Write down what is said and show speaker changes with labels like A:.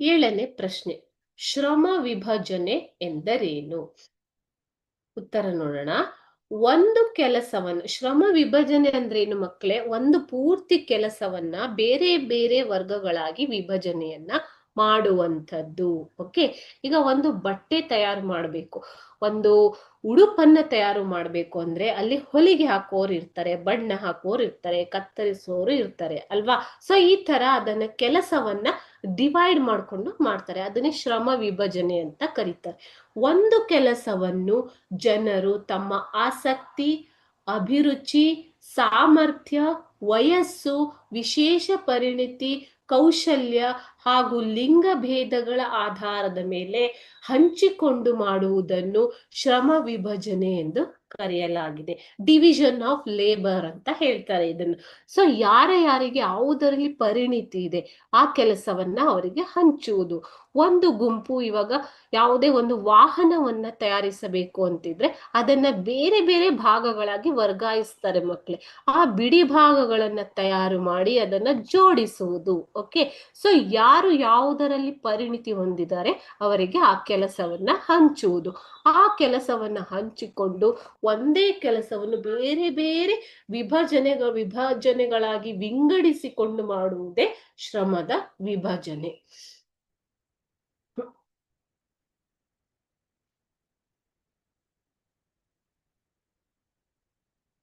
A: ಏಳನೇ ಪ್ರಶ್ನೆ, ಶ್ರಮ ವಿಭಜನೆ ಎಂದರೇನು? ಉತ್ತರ ನೋಡೋಣ. ಒಂದು ಕೆಲಸವನ್ನು, ಶ್ರಮ ವಿಭಜನೆ ಅಂದ್ರೆ ಏನು ಮಕ್ಕಳೇ? ಒಂದು ಪೂರ್ತಿ ಕೆಲಸವನ್ನ ಬೇರೆ ಬೇರೆ ವರ್ಗಗಳಾಗಿ ವಿಭಜನೆಯನ್ನ ಮಾಡುವಂಥದ್ದು. ಓಕೆ, ಈಗ ಒಂದು ಬಟ್ಟೆ ತಯಾರು ಮಾಡಬೇಕು, ಒಂದು ಉಡುಪನ್ನ ತಯಾರು ಮಾಡಬೇಕು ಅಂದ್ರೆ ಅಲ್ಲಿ ಹೊಲಿಗೆ ಹಾಕೋರು ಇರ್ತಾರೆ, ಬಣ್ಣ ಹಾಕೋರು ಇರ್ತಾರೆ, ಕತ್ತರಿಸೋರು ಇರ್ತಾರೆ ಅಲ್ವಾ? ಸೊ ಈ ತರ ಅದನ್ನ ಕೆಲಸವನ್ನ ಡಿವೈಡ್ ಮಾಡ್ಕೊಂಡು ಮಾಡ್ತಾರೆ, ಅದನ್ನೇ ಶ್ರಮ ವಿಭಜನೆ ಅಂತ ಕರೀತಾರೆ. ಒಂದು ಕೆಲಸವನ್ನು ಜನರು ತಮ್ಮ ಆಸಕ್ತಿ, ಅಭಿರುಚಿ, ಸಾಮರ್ಥ್ಯ, ವಯಸ್ಸು, ವಿಶೇಷ ಪರಿಣಿತಿ, ಕೌಶಲ್ಯ ಹಾಗೂ ಲಿಂಗ ಭೇದಗಳ ಆಧಾರದ ಮೇಲೆ ಹಂಚಿಕೊಂಡು ಮಾಡುವುದನ್ನು ಶ್ರಮ ವಿಭಜನೆ ಎಂದು ಕರೆಯಲಾಗಿದೆ. ಡಿವಿಷನ್ ಆಫ್ ಲೇಬರ್ ಅಂತ ಹೇಳ್ತಾರೆ ಇದನ್ನು. ಸೊ ಯಾರಿಗೆ ಯಾವುದರಲ್ಲಿ ಪರಿಣಿತಿ ಇದೆ ಆ ಕೆಲಸವನ್ನ ಅವರಿಗೆ ಹಂಚುವುದು. ಒಂದು ಗುಂಪು ಇವಾಗ ಯಾವುದೇ ಒಂದು ವಾಹನವನ್ನ ತಯಾರಿಸಬೇಕು ಅಂತಿದ್ರೆ ಅದನ್ನ ಬೇರೆ ಬೇರೆ ಭಾಗಗಳಾಗಿ ವರ್ಗಾಯಿಸ್ತಾರೆ ಮಕ್ಕಳೇ. ಆ ಬಿಡಿ ಭಾಗಗಳನ್ನ ತಯಾರು ಮಾಡಿ ಅದನ್ನ ಜೋಡಿಸುವುದು. ಓಕೆ, ಸೊ ಯಾರು ಯಾವುದರಲ್ಲಿ ಪರಿಣಿತಿ ಹೊಂದಿದ್ದಾರೆ ಅವರಿಗೆ ಆ ಕೆಲಸವನ್ನ ಹಂಚುವುದು. ಆ ಕೆಲಸವನ್ನ ಹಂಚಿಕೊಂಡು ಒಂದೇ ಕೆಲಸವನ್ನು ಬೇರೆ ಬೇರೆ ವಿಭಜನೆಗಳಾಗಿ ವಿಂಗಡಿಸಿಕೊಂಡು ಮಾಡುವುದೇ ಶ್ರಮದ ವಿಭಜನೆ.